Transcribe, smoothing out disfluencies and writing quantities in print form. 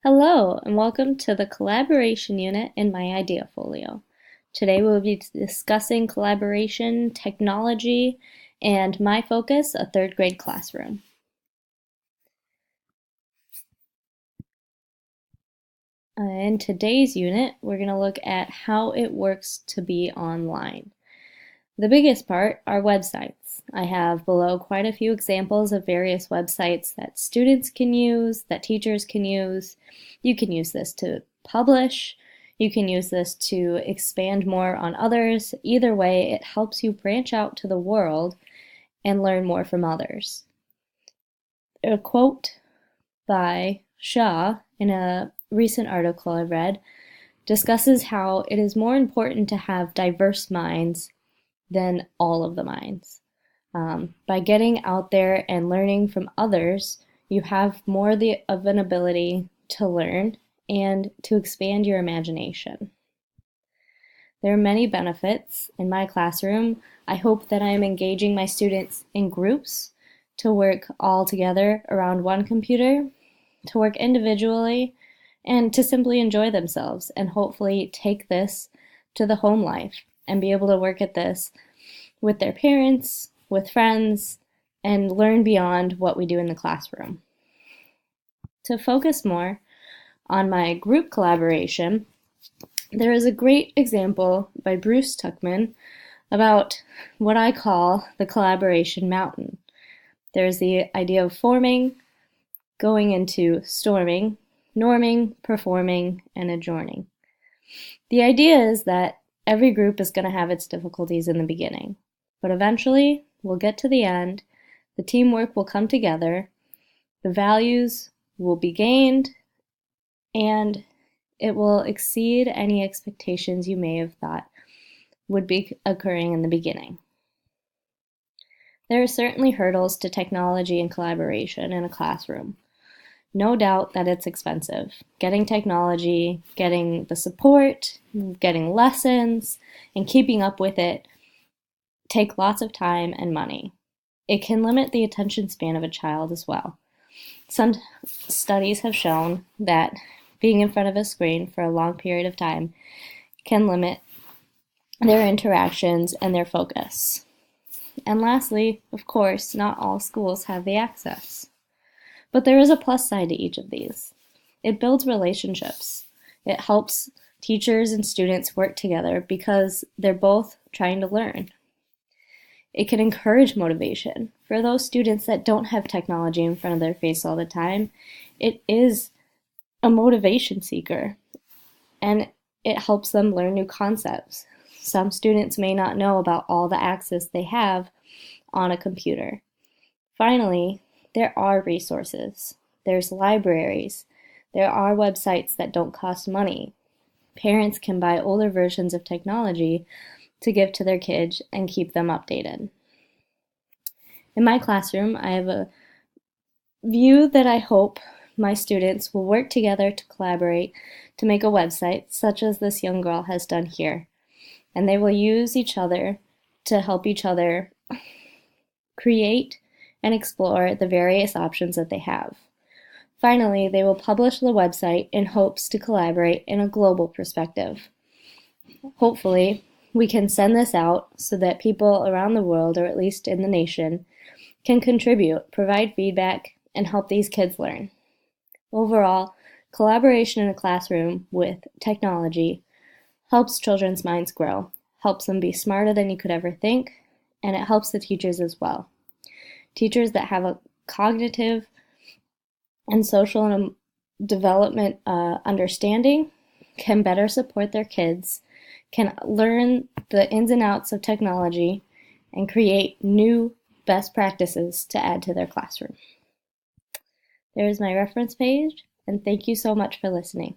Hello, and welcome to the collaboration unit in my idea folio. Today we'll be discussing collaboration, technology, and my focus, a third grade classroom. In today's unit, we're going to look at how it works to be online. The biggest part are websites. I have below quite a few examples of various websites that students can use, that teachers can use. You can use this to publish. You can use this to expand more on others. Either way, it helps you branch out to the world and learn more from others. A quote by Shaw in a recent article I read discusses how it is more important to have diverse minds than all of the minds. By getting out there and learning from others, you have more of an ability to learn and to expand your imagination. There are many benefits. In my classroom, I hope that I am engaging my students in groups to work all together around one computer, to work individually, and to simply enjoy themselves and hopefully take this to the home life and be able to work at this with their parents, with friends, and learn beyond what we do in the classroom. To focus more on my group collaboration, there is a great example by Bruce Tuckman about what I call the collaboration mountain. There's the idea of forming, going into storming, norming, performing, and adjourning. The idea is that every group is going to have its difficulties in the beginning, but eventually we'll get to the end, the teamwork will come together, the values will be gained, and it will exceed any expectations you may have thought would be occurring in the beginning. There are certainly hurdles to technology and collaboration in a classroom. No doubt that it's expensive. Getting technology, getting the support, getting lessons, and keeping up with it take lots of time and money. It can limit the attention span of a child as well. Some studies have shown that being in front of a screen for a long period of time can limit their interactions and their focus. And lastly, of course, not all schools have the access. But there is a plus side to each of these. It builds relationships. It helps teachers and students work together because they're both trying to learn. It can encourage motivation. For those students that don't have technology in front of their face all the time, it is a motivation seeker, and it helps them learn new concepts. Some students may not know about all the access they have on a computer. Finally, there are resources. There's libraries. There are websites that don't cost money. Parents can buy older versions of technology to give to their kids and keep them updated. In my classroom, I have a view that I hope my students will work together to collaborate to make a website such as this young girl has done here. And they will use each other to help each other create and explore the various options that they have. Finally, they will publish the website in hopes to collaborate in a global perspective. Hopefully, we can send this out so that people around the world, or at least in the nation, can contribute, provide feedback, and help these kids learn. Overall, collaboration in a classroom with technology helps children's minds grow, helps them be smarter than you could ever think, and it helps the teachers as well. Teachers that have a cognitive and social and development understanding can better support their kids, can learn the ins and outs of technology, and create new best practices to add to their classroom. There is my reference page, and thank you so much for listening.